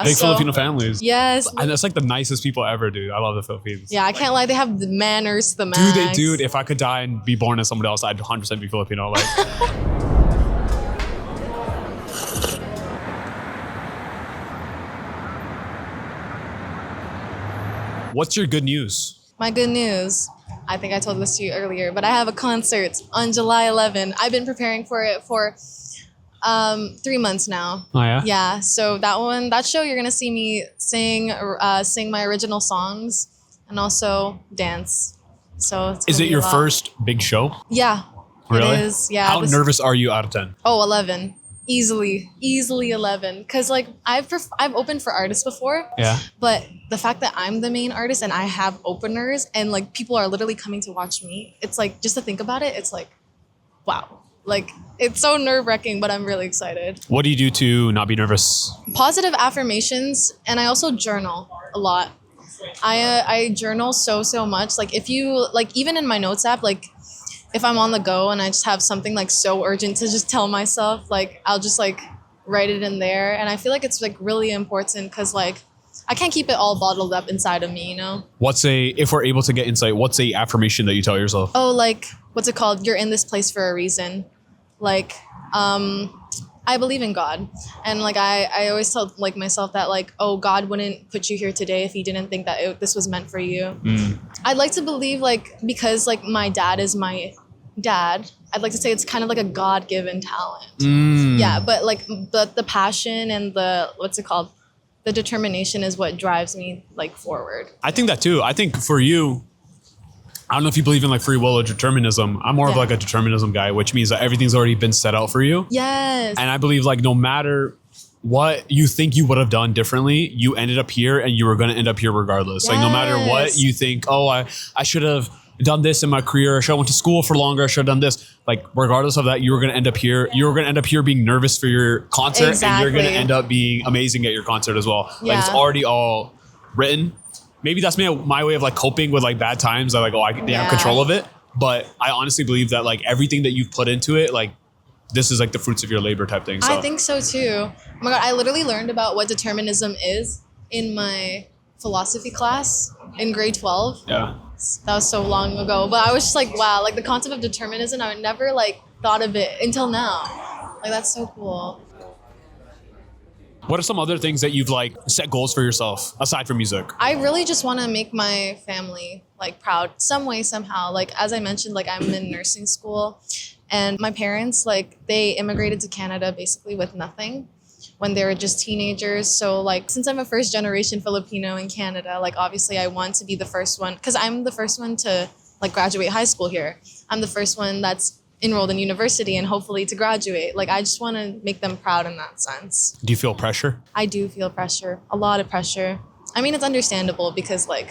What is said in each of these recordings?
Big Filipino families. Yes. And that's like the nicest people ever, dude. I love the Philippines. Yeah, I can't lie. They have the manners, the max. Dude, if I could die and be born as somebody else, I'd 100% be Filipino. Like, what's your good news? My good news. I think I told this to you earlier, but I have a concert on July 11. I've been preparing for it for 3 months now. Oh yeah. Yeah. So that show, you're gonna see me sing my original songs and also dance. So it's Is gonna it be your a lot. first big show? Yeah. Really? It is. Yeah. How nervous are you out of 10? Oh, 11. Easily 11. Cause like I've opened for artists before. Yeah. But the fact that I'm the main artist and I have openers and like people are literally coming to watch me, it's like, just to think about it, it's like, wow. Like, it's so nerve-wracking, but I'm really excited. What do you do to not be nervous? Positive affirmations, and I also journal a lot. I journal so much. Like, if you, like, even in my notes app, like, if I'm on the go and I just have something, like, so urgent to just tell myself, like, I'll just, like, write it in there. And I feel like it's, like, really important because, like, I can't keep it all bottled up inside of me, you know? If we're able to get insight, what's a affirmation that you tell yourself? Oh, like, what's it called? You're in this place for a reason. Like, I believe in God. And like, I always tell like myself that like, oh, God wouldn't put you here today if he didn't think that this was meant for you. I'd like to believe like, because like my dad is my dad, I'd like to say it's kind of like a God-given talent. Yeah, but like the passion and the, what's it called? The determination is what drives me like forward. I think that too. I think for you, I don't know if you believe in like free will or determinism. I'm more of like a determinism guy, which means that everything's already been set out for you. Yes. And I believe like no matter what you think you would have done differently, you ended up here and you were going to end up here regardless. Like no matter what you think, oh, I should have done this in my career. I should have went to school for longer. I should have done this. Like regardless of that, you were going to end up here. You were going to end up here being nervous for your concert and you're going to end up being amazing at your concert as well. Like it's already all written. Maybe that's my way of like coping with like bad times. I like, oh, I have control of it. But I honestly believe that like everything that you've put into it, like this is like the fruits of your labor type thing. So. I think so too. Oh my God, I literally learned about what determinism is in my philosophy class in grade 12. Yeah. That was so long ago. But I was just like, wow, like the concept of determinism, I would never like thought of it until now. Like that's so cool. What are some other things that you've like set goals for yourself aside from music? I really just want to make my family like proud some way, somehow. Like, as I mentioned, like I'm in nursing school and my parents, like they immigrated to Canada basically with nothing when they were just teenagers. So like, since I'm a first generation Filipino in Canada, like obviously I want to be the first one because I'm the first one to like graduate high school here. I'm the first one that's enrolled in university and hopefully to graduate. Like I just want to make them proud in that sense. Do you feel pressure? I do feel pressure, a lot of pressure. I mean, it's understandable because like,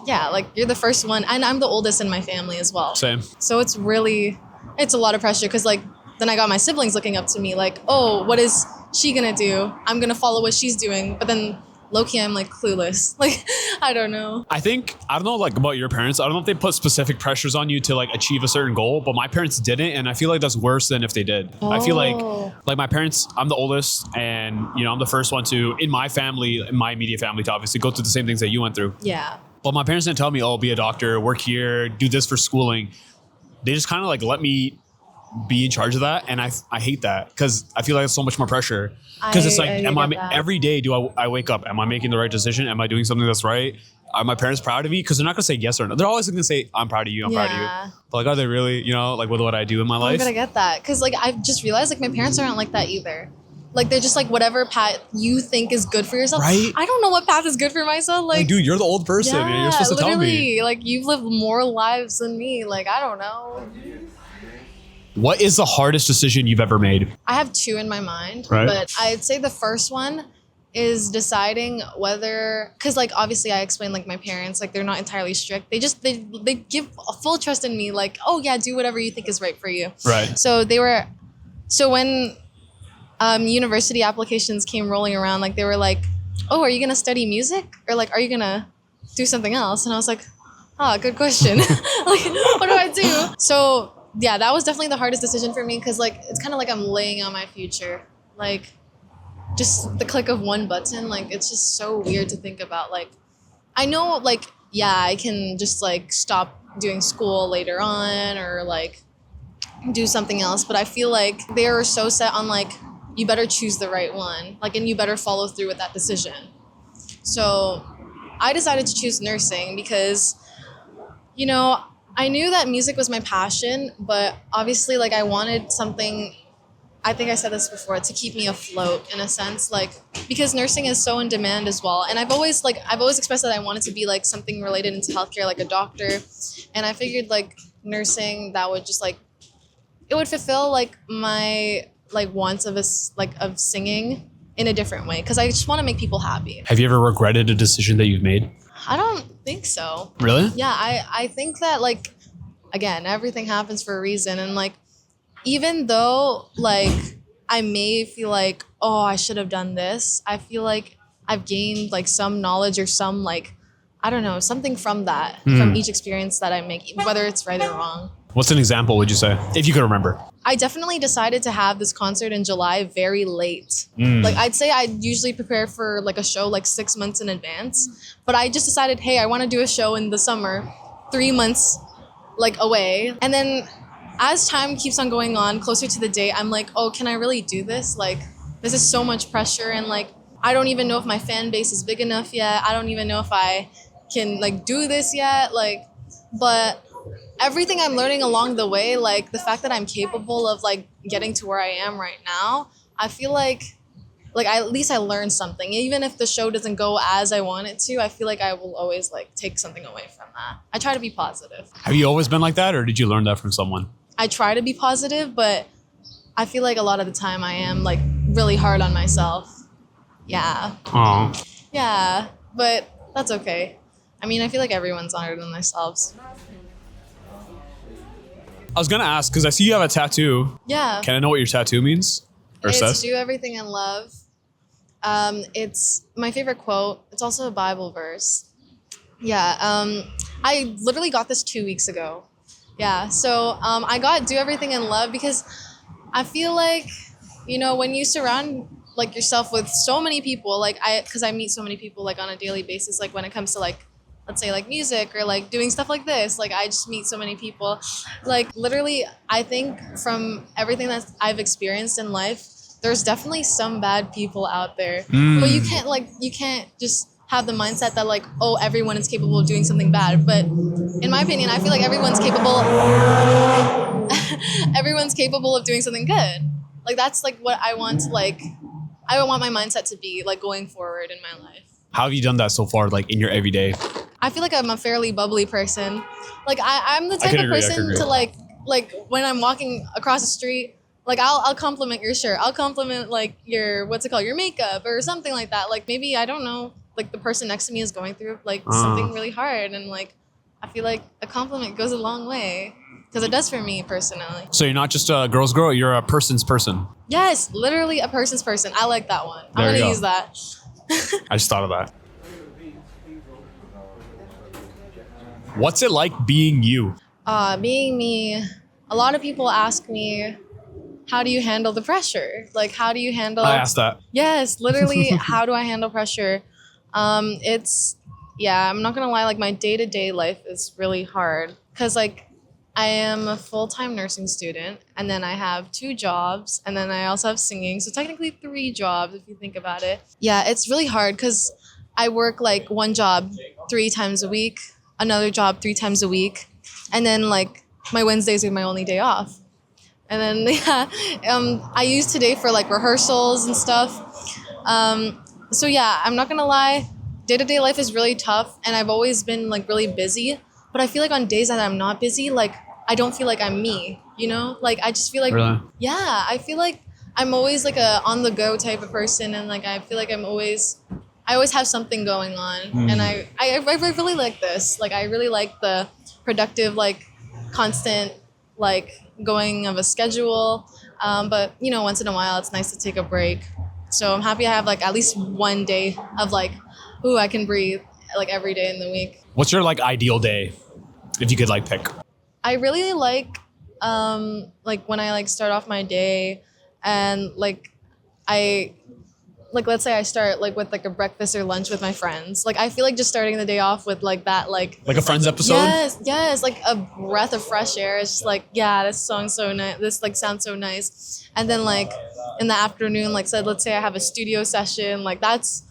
yeah, like you're the first one and I'm the oldest in my family as well. Same. So it's a lot of pressure because like, then I got my siblings looking up to me like, oh, what is she gonna do? I'm gonna follow what she's doing. But then low-key, I'm like clueless. Like, I don't know. I don't know like about your parents. I don't know if they put specific pressures on you to like achieve a certain goal, but my parents didn't. And I feel like that's worse than if they did. I feel like my parents, I'm the oldest and you know, I'm the first one to, in my family, in my immediate family to obviously go through the same things that you went through. Yeah. But my parents didn't tell me, oh, be a doctor, work here, do this for schooling. They just kind of like let me be in charge of that. And I hate that because I feel like it's so much more pressure. Because it's like, every day do I wake up, am I making the right decision? Am I doing something that's right? Are my parents proud of me? Because they're not going to say yes or no. They're always going to say, I'm proud of you, I'm proud of you. But like, are they really, you know, like with what I do in my life? I'm gonna get that. Because like, I've just realized like my parents aren't like that either. Like they're just like whatever path you think is good for yourself. Right? I don't know what path is good for myself. Like dude, you're the old person. Yeah, You're supposed to tell me. Like you've lived more lives than me. Like I don't know. What is the hardest decision you've ever made? I have two in my mind, right. But I'd say the first one is deciding whether, because like obviously I explained like my parents, like they're not entirely strict. They give a full trust in me. Like, oh yeah, do whatever you think is right for you. Right. So when university applications came rolling around, like they were like, oh, are you gonna study music or like are you gonna do something else? And I was like, good question. Like, what do I do? So yeah, that was definitely the hardest decision for me because like it's kind of like I'm laying out my future. Like just the click of one button. Like, it's just so weird to think about. Like, I know, like, yeah, I can just like stop doing school later on or like do something else, but I feel like they are so set on like, you better choose the right one, like, and you better follow through with that decision. So I decided to choose nursing because, you know, I knew that music was my passion, but obviously, like, I wanted something, I think I said this before, to keep me afloat in a sense, like, because nursing is so in demand as well. And I've always expressed that I wanted to be like something related into healthcare, like a doctor. And I figured like nursing, that would just like, it would fulfill like my like wants of of singing in a different way, because I just want to make people happy. Have you ever regretted a decision that you've made? I don't think so. Really? Yeah, I think that like, again, everything happens for a reason, and like, even though like I may feel like, oh, I should have done this, I feel like I've gained like some knowledge or some like, I don't know, something from that, from each experience that I make, whether it's right or wrong. What's an example, would you say, if you could remember? I definitely decided to have this concert in July very late. Like, I'd say I usually prepare for like a show like 6 months in advance, but I just decided, hey, I want to do a show in the summer, 3 months like away. And then as time keeps on going on, closer to the date, I'm like, oh, can I really do this? Like, this is so much pressure, and like, I don't even know if my fan base is big enough yet. I don't even know if I can like do this yet. Like, but everything I'm learning along the way, like the fact that I'm capable of like getting to where I am right now, I feel like at least I learned something. Even if the show doesn't go as I want it to, I feel like I will always like take something away from that. I try to be positive. Have you always been like that, or did you learn that from someone? I try to be positive, but I feel like a lot of the time I am like really hard on myself. Yeah. Oh. Yeah, but that's okay. I mean, I feel like everyone's hard on themselves. I was gonna ask because I see you have a tattoo. Yeah. Can I know what your tattoo means or It's says? do everything in love. It's my favorite quote. It's also a Bible verse. Yeah. I literally got this 2 weeks ago. Yeah. So I got do everything in love because I feel like, you know, when you surround like yourself with so many people, like because I meet so many people like on a daily basis, like when it comes to like, let's say like music or like doing stuff like this, like I just meet so many people. Like literally, I think from everything that I've experienced in life, there's definitely some bad people out there. But you can't just have the mindset that like, oh, everyone is capable of doing something bad. But in my opinion, I feel like everyone's capable of doing something good. Like that's like what I want to like, I want my mindset to be like going forward in my life. How have you done that so far, like in your everyday? I feel like I'm a fairly bubbly person. Like I'm the type of person to like when I'm walking across the street, like I'll compliment your shirt. I'll compliment like your your makeup or something like that. Like maybe, I don't know, like the person next to me is going through like something really hard, and like I feel like a compliment goes a long way, because it does for me personally. So you're not just a girl's girl, you're a person's person. Yes, literally a person's person. I like that one. There I'm you gonna go. use that. I just thought of that. What's it like being you? Being me, a lot of people ask me, how do you handle the pressure? Like, how do you handle... I asked that. Yes, literally, how do I handle pressure? I'm not gonna lie, like my day-to-day life is really hard, because like I am a full-time nursing student, and then I have 2 jobs, and then I also have singing, so technically 3 jobs if you think about it. Yeah, it's really hard because I work like one job 3 times a week, another job 3 times a week, and then like my Wednesdays are my only day off. And then I use today for like rehearsals and stuff. So yeah, I'm not gonna lie, day-to-day life is really tough, and I've always been like really busy. But I feel like on days that I'm not busy, like I don't feel like I'm me, you know? Like I just feel like, Really? Yeah, I feel like I'm always like a on-the-go type of person, and like I feel like I always have something going on, and I really like this. Like I really like the productive, like constant, like going of a schedule. But you know, once in a while, it's nice to take a break. So I'm happy I have like at least one day of like, ooh, I can breathe like every day in the week. What's your like ideal day, if you could like pick? I really like when I like start off my day, and like I like let's say I start like with like a breakfast or lunch with my friends. Like I feel like just starting the day off with like that like Like a Friends episode? yes, like a breath of fresh air. It's just like, yeah, this song's so nice. This like sounds so nice. And then like in the afternoon, like said, let's say I have a studio session, like that's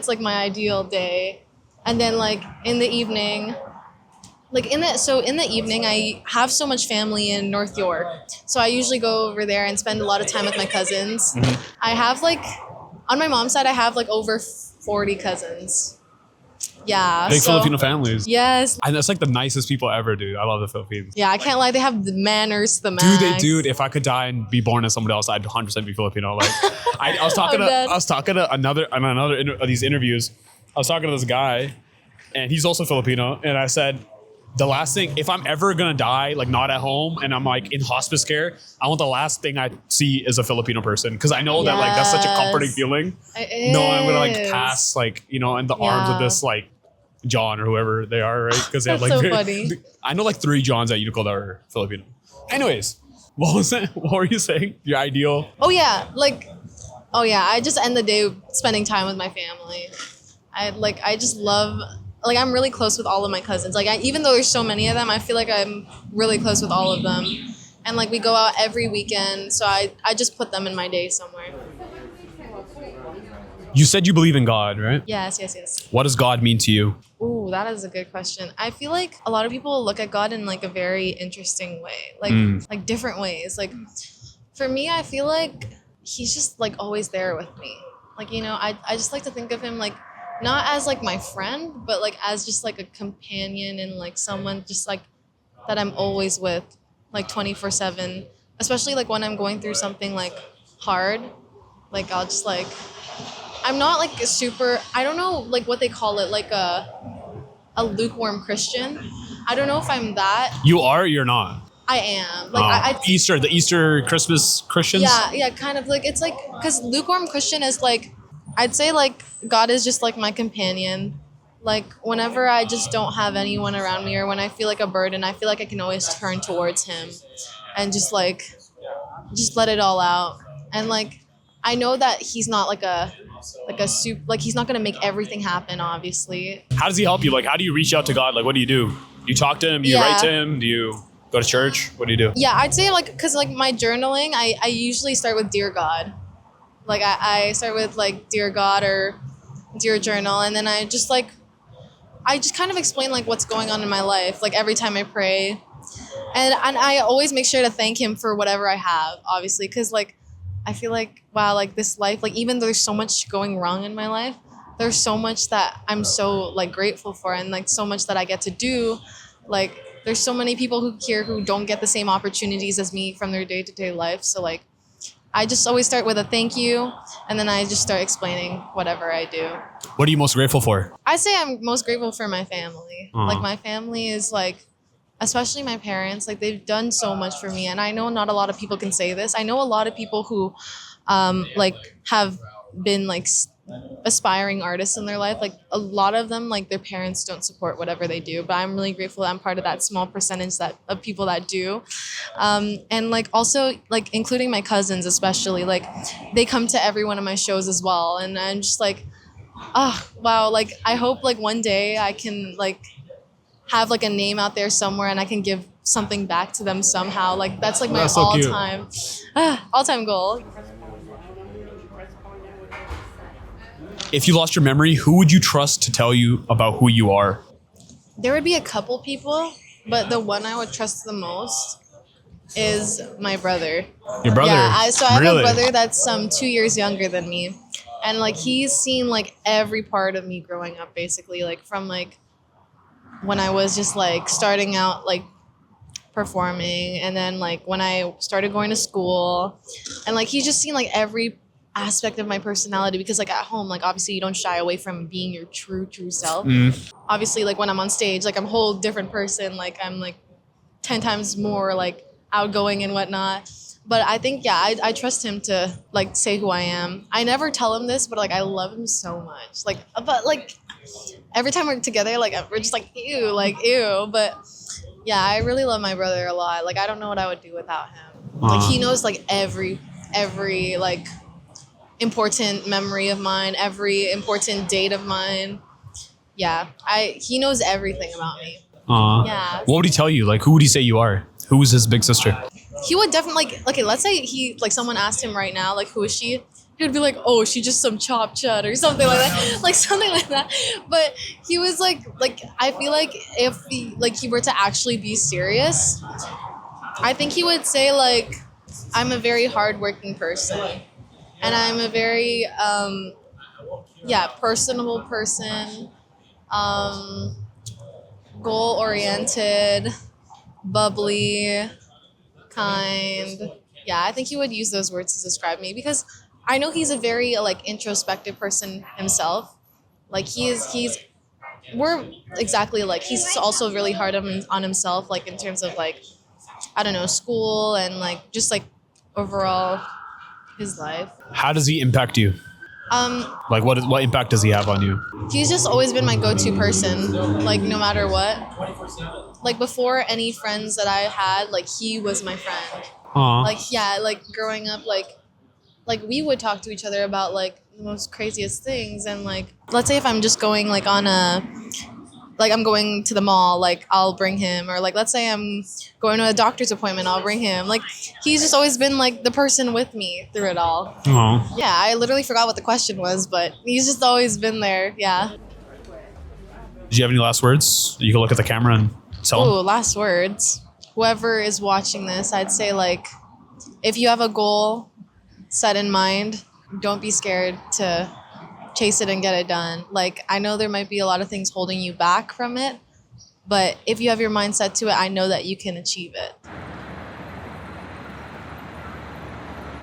like my ideal day. And then like in the evening, like in the evening I have so much family in North York. So I usually go over there and spend a lot of time with my cousins. I have like on my mom's side I have like over 40 cousins. Yeah. Big Filipino families. Yes. And that's like the nicest people ever, dude. I love the Philippines. Yeah, I can't lie, they have the manners to the max. Dude, if I could die and be born as someone else, I'd 100% be Filipino. Like, I was talking to another of these interviews. I was talking to this guy, and he's also Filipino, and I said, the last thing, if I'm ever gonna die, like not at home, and I'm like in hospice care, I want the last thing I see is a Filipino person, because I know that like that's such a comforting feeling. No, I'm gonna like pass like in the arms of this like John or whoever they are, right? Because they have like so funny. I know like 3 Johns at Unico that are Filipino. Anyways, what was it? What were you saying? Your ideal? Oh yeah, I just end the day spending time with my family. I just love, like I'm really close with all of my cousins. Like even though there's so many of them, I feel like I'm really close with all of them. And like we go out every weekend, so I just put them in my day somewhere. You said you believe in God, right? Yes. What does God mean to you? Ooh, that is a good question. I feel like a lot of people look at God in like a very interesting way, like different ways. Like for me, I feel like he's just like always there with me. Like, I just like to think of him like not as like my friend, but like as just like a companion and like someone just like that I'm always with, like 24/7. Especially like when I'm going through something like hard, like I'll just like, I'm not like a super, I don't know like what they call it, like a lukewarm Christian. I don't know if I'm that. You are or you're not? I am. Like the Easter Christmas Christians? Yeah, kind of like, it's like, because lukewarm Christian is like, I'd say like God is just like my companion. Like whenever I just don't have anyone around me or when I feel like a burden, I feel like I can always turn towards him and just let it all out. And like, I know that he's not like he's not gonna make everything happen, obviously. How does he help you? Like, how do you reach out to God? Like, what do? Do you talk to him? Do you write to him? Do you go to church? What do you do? Yeah, I'd say like, because like my journaling, I usually start with Dear God. Like I start with like Dear God or Dear Journal, and then I just kind of explain like what's going on in my life, like every time I pray. And I always make sure to thank him for whatever I have, obviously, because like I feel like, wow, like this life, like even though there's so much going wrong in my life, there's so much that I'm so like grateful for, and like so much that I get to do. Like there's so many people who don't get the same opportunities as me from their day-to-day life. So like I just always start with a thank you, and then I just start explaining whatever I do. What are you most grateful for? I say I'm most grateful for my family. Like my family is like, especially my parents, like they've done so much for me. And I know not a lot of people can say this. I know a lot of people who like have been like aspiring artists in their life. Like a lot of them, like their parents don't support whatever they do, but I'm really grateful that I'm part of that small percentage of people that do. And like also like including my cousins, especially, like they come to every one of my shows as well. And I'm just like, oh, wow. Like I hope like one day I can like have like a name out there somewhere and I can give something back to them somehow. Like that's like my all-time goal. If you lost your memory, who would you trust to tell you about who you are? There would be a couple people, but the one I would trust the most is my brother. Your brother? Yeah, I have a brother that's 2 years younger than me. And like he's seen like every part of me growing up, basically, like from like when I was just like starting out like performing, and then like when I started going to school, and like he's just seen like every aspect of my personality, because like at home, like obviously you don't shy away from being your true self. Obviously like when I'm on stage, like I'm a whole different person, like I'm like 10 times more like outgoing and whatnot. But I think I trust him to like say who I am. I never tell him this, but like I love him so much, like, but like every time we're together, like we're just like ew. But yeah, I really love my brother a lot. Like I don't know what I would do without him. Like he knows like every like important memory of mine, every important date of mine. Yeah, he knows everything about me. Yeah. What would he tell you? Like, who would he say you are? Who is his big sister? He would definitely like, okay, let's say someone asked him right now, like, who is she? He would be like, oh, she's just some chop chut or something like that. Like something like that. But he was like I feel like if he were to actually be serious, I think he would say like, I'm a very hardworking person. And I'm a very personable person, goal oriented, bubbly, kind. Yeah, I think he would use those words to describe me because I know he's a very like introspective person himself. Like we're exactly like he's also really hard on himself, like in terms of like, I don't know, school and like just like overall his life. How does he impact you? Like, what impact does he have on you? He's just always been my go-to person, like no matter what. Like before any friends that I had, like he was my friend. Aw. Like yeah, like growing up, like we would talk to each other about like the most craziest things, and like let's say if I'm just going like on a like I'm going to the mall, like I'll bring him, or like let's say I'm going to a doctor's appointment, I'll bring him. Like he's just always been like the person with me through it all. Aw. Yeah, I literally forgot what the question was, but he's just always been there. Yeah. Do you have any last words? You can look at the camera and tell him. Ooh, last words. Whoever is watching this, I'd say like, if you have a goal set in mind, don't be scared to chase it and get it done. Like, I know there might be a lot of things holding you back from it, but if you have your mind set to it, I know that you can achieve it.